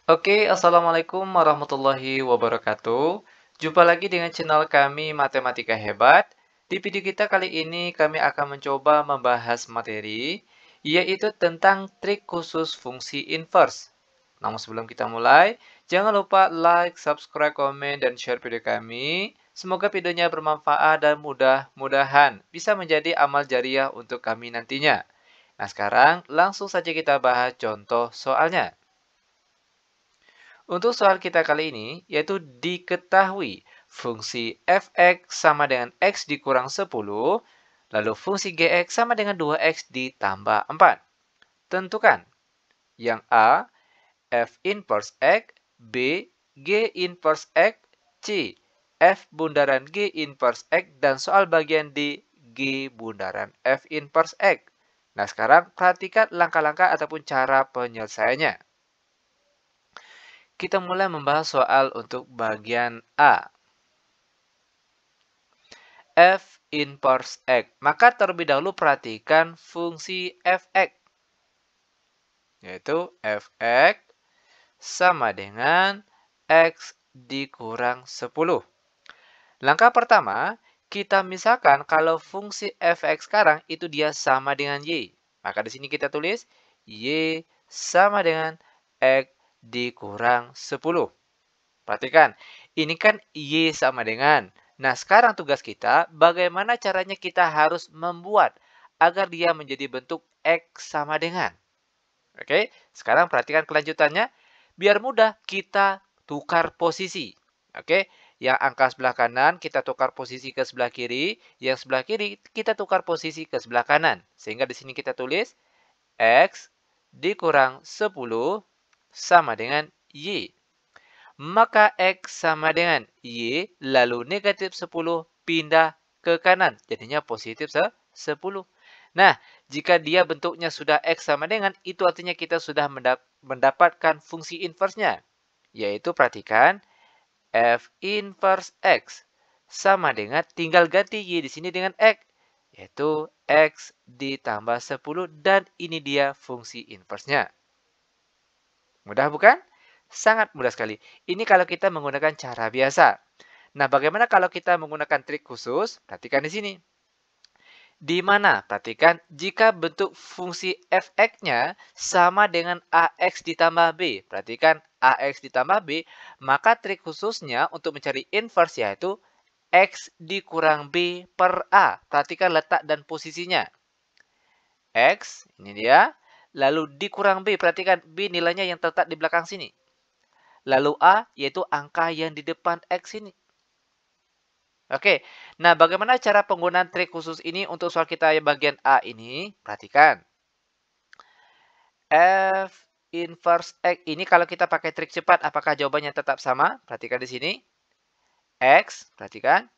Oke, Assalamualaikum warahmatullahi wabarakatuh. Jumpa lagi dengan channel kami Matematika Hebat. Di video kita kali ini kami akan mencoba membahas materi, yaitu tentang trik khusus fungsi inverse. Namun sebelum kita mulai, jangan lupa like, subscribe, komen, dan share video kami. Semoga videonya bermanfaat dan mudah-mudahan bisa menjadi amal jariah untuk kami nantinya. Nah sekarang langsung saja kita bahas contoh soalnya. Untuk soal kita kali ini, yaitu diketahui fungsi f(x) sama dengan x dikurang 10, lalu fungsi gx sama dengan 2x ditambah 4. Tentukan. Yang A, f inverse x, B, g inverse x, C, f bundaran g inverse x, dan soal bagian D, g bundaran f inverse x. Nah, sekarang perhatikan langkah-langkah ataupun cara penyelesaiannya. Kita mulai membahas soal untuk bagian A. F inverse X. Maka terlebih dahulu perhatikan fungsi fx. Yaitu fx sama dengan x dikurang 10. Langkah pertama, kita misalkan kalau fungsi fx sekarang itu dia sama dengan y. Maka di sini kita tulis y sama dengan x dikurang 10. Perhatikan, ini kan Y sama dengan. Nah, sekarang tugas kita, bagaimana caranya kita harus membuat agar dia menjadi bentuk X sama dengan. Oke, sekarang perhatikan kelanjutannya. Biar mudah, kita tukar posisi. Oke, yang angka sebelah kanan kita tukar posisi ke sebelah kiri. Yang sebelah kiri kita tukar posisi ke sebelah kanan. Sehingga di sini kita tulis X dikurang 10 sama dengan Y. Maka X sama dengan Y, lalu negatif 10 pindah ke kanan. Jadinya positif 10. Nah, jika dia bentuknya sudah X sama dengan, itu artinya kita sudah mendapatkan fungsi inverse-nya. Yaitu perhatikan, F inverse X sama dengan, tinggal ganti Y di sini dengan X. Yaitu X ditambah 10, dan ini dia fungsi inverse-nya. Mudah bukan? Sangat mudah sekali. Ini kalau kita menggunakan cara biasa. Nah, bagaimana kalau kita menggunakan trik khusus? Perhatikan di sini. Di mana? Perhatikan, jika bentuk fungsi fx-nya sama dengan ax ditambah b. Perhatikan, ax ditambah b, maka trik khususnya untuk mencari inverse yaitu x dikurang b per a. Perhatikan letak dan posisinya. X, ini dia. Lalu dikurang b, perhatikan b nilainya yang terletak di belakang sini. Lalu A, yaitu angka yang di depan X ini. Oke, nah bagaimana cara penggunaan trik khusus ini untuk soal kita yang bagian A ini? Perhatikan. F inverse X ini kalau kita pakai trik cepat, apakah jawabannya tetap sama? Perhatikan di sini. X, perhatikan.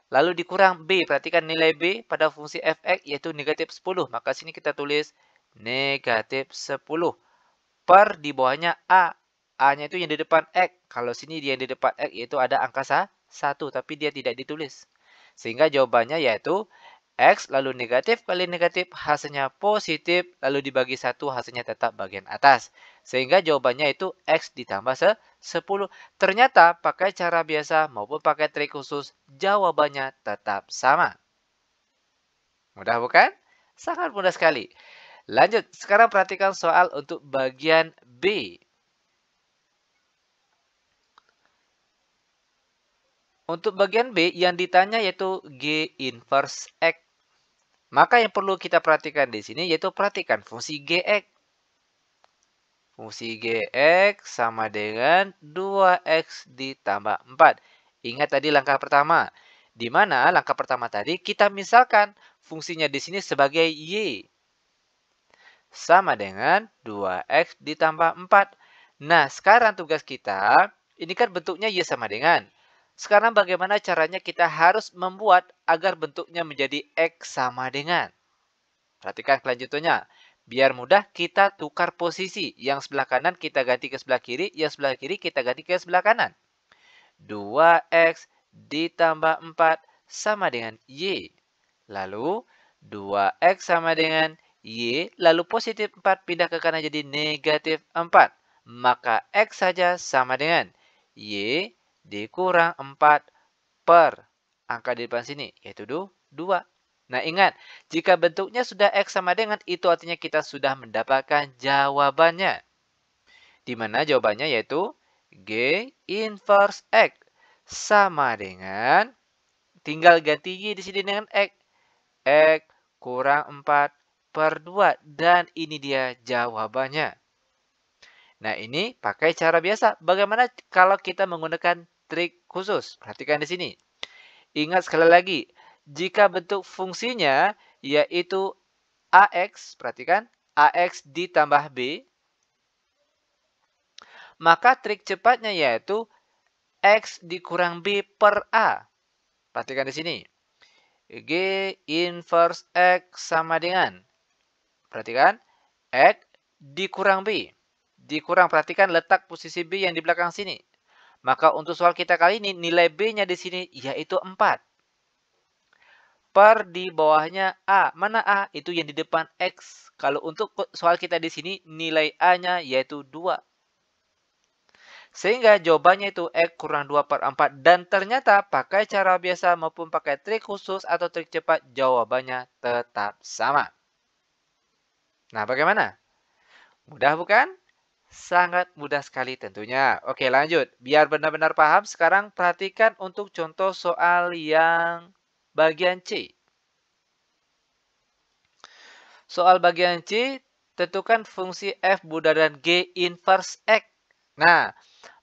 Lalu dikurang B, perhatikan nilai B pada fungsi fx yaitu negatif 10. Maka sini kita tulis negatif 10. Per di bawahnya A. A-nya itu yang di depan X. Kalau sini dia yang di depan X yaitu ada angka 1, tapi dia tidak ditulis. Sehingga jawabannya yaitu X lalu negatif kali negatif hasilnya positif, lalu dibagi 1 hasilnya tetap bagian atas. Sehingga jawabannya itu X ditambah 10. Ternyata pakai cara biasa maupun pakai trik khusus, jawabannya tetap sama. Mudah bukan? Sangat mudah sekali. Lanjut, sekarang perhatikan soal untuk bagian B. Untuk bagian B yang ditanya yaitu G inverse X. Maka yang perlu kita perhatikan di sini yaitu perhatikan fungsi Gx. Fungsi Gx sama dengan 2x ditambah 4. Ingat tadi langkah pertama. Di mana langkah pertama tadi kita misalkan fungsinya di sini sebagai Y. Sama dengan 2x ditambah 4. Nah, sekarang tugas kita, ini kan bentuknya Y sama dengan. Sekarang bagaimana caranya kita harus membuat agar bentuknya menjadi X sama dengan. Perhatikan kelanjutannya. Biar mudah kita tukar posisi. Yang sebelah kanan kita ganti ke sebelah kiri. Yang sebelah kiri kita ganti ke sebelah kanan. 2x ditambah 4 sama dengan Y. Lalu 2x sama dengan Y. Lalu positif 4 pindah ke kanan jadi negatif 4. maka X saja sama dengan Y dikurang 4 per angka di depan sini, yaitu 2. Nah, ingat, jika bentuknya sudah X sama dengan, itu artinya kita sudah mendapatkan jawabannya. Di mana jawabannya yaitu G inverse X sama dengan, tinggal ganti Y di sini dengan X. X kurang 4 per 2. Dan ini dia jawabannya. Nah, ini pakai cara biasa. Bagaimana kalau kita menggunakan trik khusus? Perhatikan di sini. Ingat sekali lagi, jika bentuk fungsinya yaitu AX, perhatikan, AX ditambah B, maka trik cepatnya yaitu X dikurang B per A. Perhatikan di sini. G inverse X sama dengan, perhatikan, X dikurang B. Dikurang, perhatikan letak posisi B yang di belakang sini. Maka untuk soal kita kali ini, nilai B-nya di sini yaitu 4. Per di bawahnya A. Mana A? Itu yang di depan X. Kalau untuk soal kita di sini, nilai A-nya yaitu 2. Sehingga jawabannya itu X kurang 2 per 4. Dan ternyata pakai cara biasa maupun pakai trik khusus atau trik cepat, jawabannya tetap sama. Nah, bagaimana? Mudah bukan? Sangat mudah sekali tentunya. Oke, lanjut. Biar benar-benar paham, sekarang perhatikan untuk contoh soal yang bagian C. Soal bagian C, tentukan fungsi f bundaran G inverse X. Nah,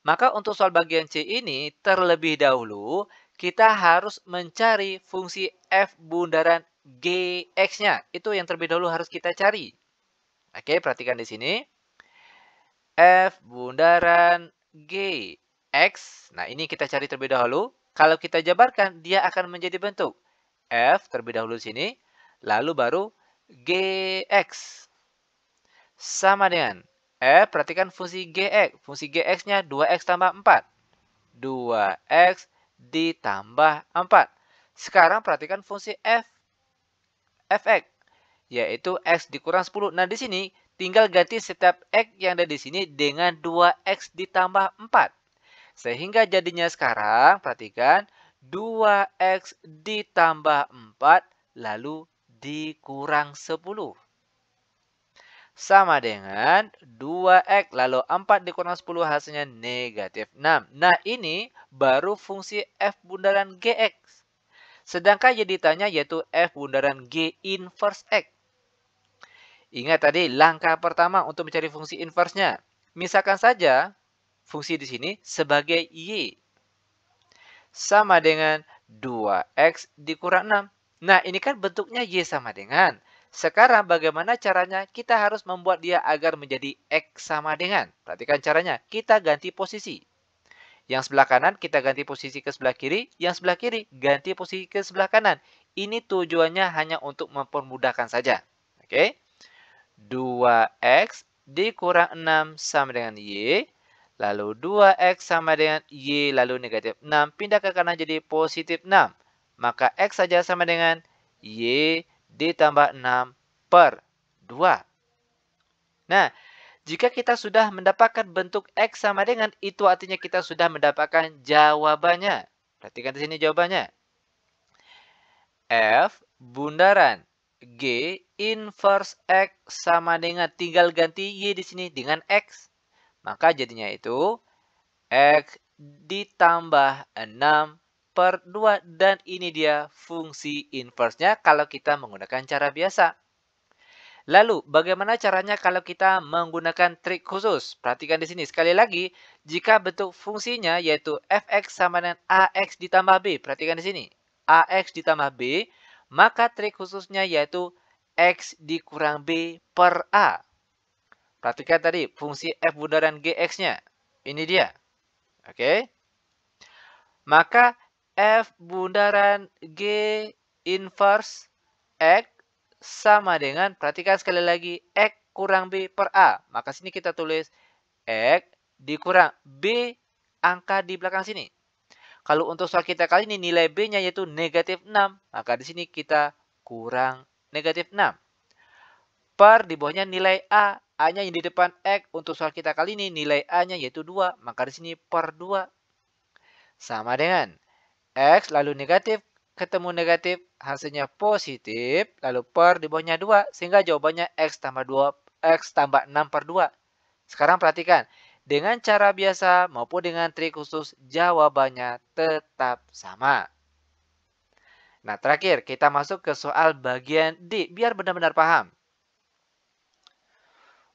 maka untuk soal bagian C ini, terlebih dahulu, kita harus mencari fungsi f bundaran Gx-nya. Itu yang terlebih dahulu harus kita cari. Oke, perhatikan di sini. F bundaran Gx. Nah, ini kita cari terlebih dahulu. Kalau kita jabarkan, dia akan menjadi bentuk F terlebih dahulu sini. Lalu baru Gx. Sama dengan F, perhatikan fungsi Gx. Fungsi Gx-nya 2x tambah 4. 2x ditambah 4. Sekarang perhatikan fungsi F. Fx. Yaitu x dikurang 10. Nah, di sini tinggal ganti setiap X yang ada di sini dengan 2X ditambah 4. Sehingga jadinya sekarang, perhatikan, 2X ditambah 4, lalu dikurang 10. Sama dengan 2X, lalu 4 dikurang 10 hasilnya negatif 6. Nah, ini baru fungsi F bundaran Gx. Sedangkan yang ditanya yaitu F bundaran G inverse X. Ingat tadi langkah pertama untuk mencari fungsi inverse-nya. Misalkan saja fungsi di sini sebagai Y. Sama dengan 2X dikurang 6. Nah, ini kan bentuknya Y sama dengan. Sekarang bagaimana caranya? Kita harus membuat dia agar menjadi X sama dengan. Perhatikan caranya. Kita ganti posisi. Yang sebelah kanan kita ganti posisi ke sebelah kiri. Yang sebelah kiri ganti posisi ke sebelah kanan. Ini tujuannya hanya untuk mempermudahkan saja. Oke? 2X dikurang 6 sama dengan Y. Lalu 2X sama dengan Y lalu negatif 6. Pindah ke kanan jadi positif 6. Maka X saja sama dengan Y ditambah 6 per 2. Nah, jika kita sudah mendapatkan bentuk X sama dengan, itu artinya kita sudah mendapatkan jawabannya. Perhatikan di sini jawabannya. F bundaran G inverse X sama dengan, tinggal ganti Y di sini dengan X. Maka jadinya itu X ditambah 6 per 2. Dan ini dia fungsi inverse-nya kalau kita menggunakan cara biasa. Lalu, bagaimana caranya kalau kita menggunakan trik khusus? Perhatikan di sini. Sekali lagi, jika bentuk fungsinya yaitu fx sama dengan ax ditambah b. Perhatikan di sini. Ax ditambah b, maka trik khususnya yaitu x dikurang b per a. Perhatikan tadi, fungsi f bundaran gx-nya. Ini dia. Oke. Maka f bundaran g inverse x sama dengan, perhatikan sekali lagi, X kurang B per A. Maka sini kita tulis X dikurang B angka di belakang sini. Kalau untuk soal kita kali ini nilai B-nya yaitu negatif 6. Maka di sini kita kurang negatif 6. Per di bawahnya nilai A A-nya yang di depan X untuk soal kita kali ini nilai A-nya yaitu 2. Maka di sini per 2. Sama dengan X lalu negatif ketemu negatif hasilnya positif. Lalu per di bawahnya 2. Sehingga jawabannya X tambah 2, X tambah 6 per 2. Sekarang perhatikan. Dengan cara biasa maupun dengan trik khusus jawabannya tetap sama. Nah terakhir kita masuk ke soal bagian D biar benar-benar paham.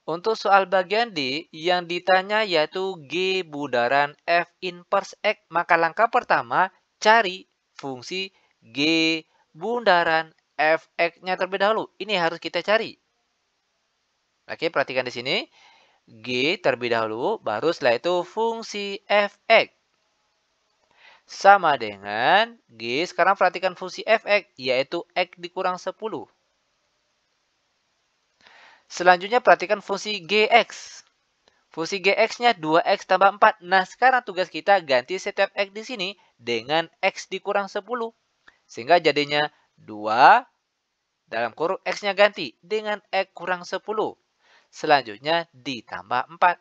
Untuk soal bagian D, yang ditanya yaitu G bundaran F inverse X. Maka langkah pertama, cari fungsi G bundaran Fx-nya terlebih dahulu. Ini harus kita cari. Oke, perhatikan di sini. G terlebih dahulu, baru setelah itu fungsi Fx. Sama dengan G, sekarang perhatikan fungsi Fx, yaitu X dikurang 10. Selanjutnya perhatikan fungsi Gx. Fungsi Gx-nya 2x tambah 4. Nah, sekarang tugas kita ganti setiap X di sini dengan X dikurang 10. Sehingga jadinya 2 dalam kurung X-nya ganti dengan X kurang 10. Selanjutnya ditambah 4.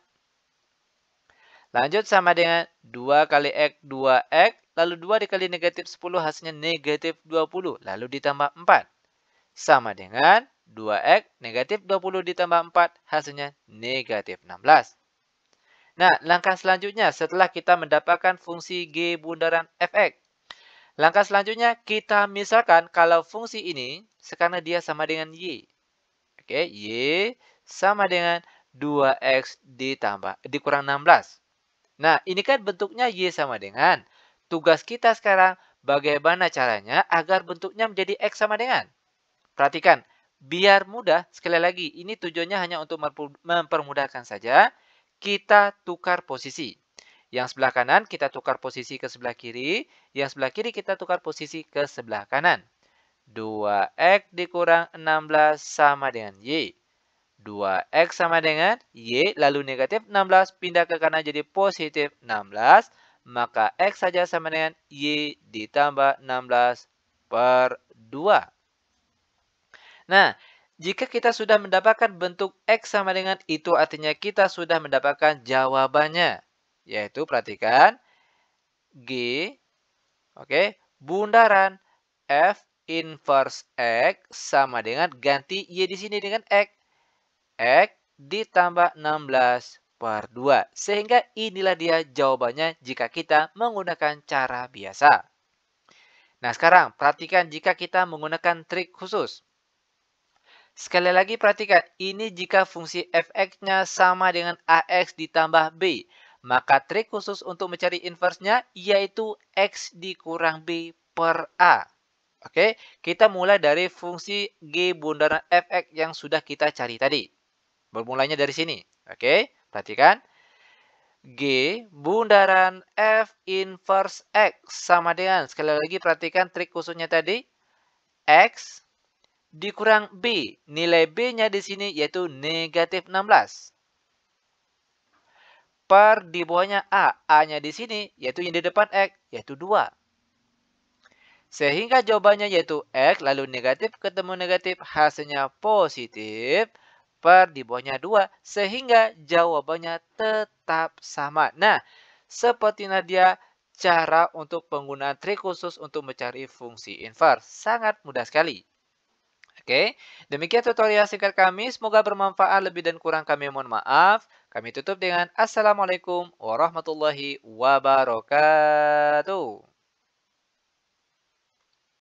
Lanjut sama dengan 2 kali X, 2x. Lalu 2 dikali negatif 10 hasilnya negatif 20. Lalu ditambah 4. Sama dengan 2x negatif 20 ditambah 4 hasilnya negatif 16. Nah, langkah selanjutnya setelah kita mendapatkan fungsi G bundaran Fx. Langkah selanjutnya kita misalkan kalau fungsi ini sekarang dia sama dengan Y. Oke, Y sama dengan 2x dikurang 16. Nah, ini kan bentuknya Y sama dengan. Tugas kita sekarang bagaimana caranya agar bentuknya menjadi X sama dengan. Perhatikan, biar mudah, sekali lagi, ini tujuannya hanya untuk mempermudahkan saja. Kita tukar posisi. Yang sebelah kanan kita tukar posisi ke sebelah kiri. Yang sebelah kiri kita tukar posisi ke sebelah kanan. 2x dikurang 16 sama dengan Y. 2x sama dengan Y, lalu negatif 16 pindah ke kanan jadi positif 16. Maka X saja sama dengan Y ditambah 16 per 2. Nah, jika kita sudah mendapatkan bentuk X sama dengan itu artinya kita sudah mendapatkan jawabannya. Yaitu perhatikan G, oke, bundaran F inverse X sama dengan ganti Y di sini dengan X. X ditambah 16 per 2. Sehingga inilah dia jawabannya jika kita menggunakan cara biasa. Nah, sekarang perhatikan jika kita menggunakan trik khusus. Sekali lagi perhatikan, ini jika fungsi fx-nya sama dengan ax ditambah b. Maka trik khusus untuk mencari inverse-nya yaitu x dikurang b per a. Oke, kita mulai dari fungsi g bundaran fx yang sudah kita cari tadi. Bermulanya dari sini. Oke, perhatikan. G bundaran f inverse x sama dengan, sekali lagi perhatikan trik khususnya tadi, x dikurang B. Nilai B-nya di sini yaitu negatif 16. Per di bawahnya A. A-nya di sini yaitu yang di depan X yaitu 2. Sehingga jawabannya yaitu X lalu negatif ketemu negatif hasilnya positif. Per di bawahnya 2. Sehingga jawabannya tetap sama. Nah, seperti dia cara untuk penggunaan trik khusus untuk mencari fungsi inverse. Sangat mudah sekali. Oke, demikian tutorial singkat kami. Semoga bermanfaat. Lebih dan kurang kami mohon maaf. Kami tutup dengan Assalamualaikum warahmatullahi wabarakatuh.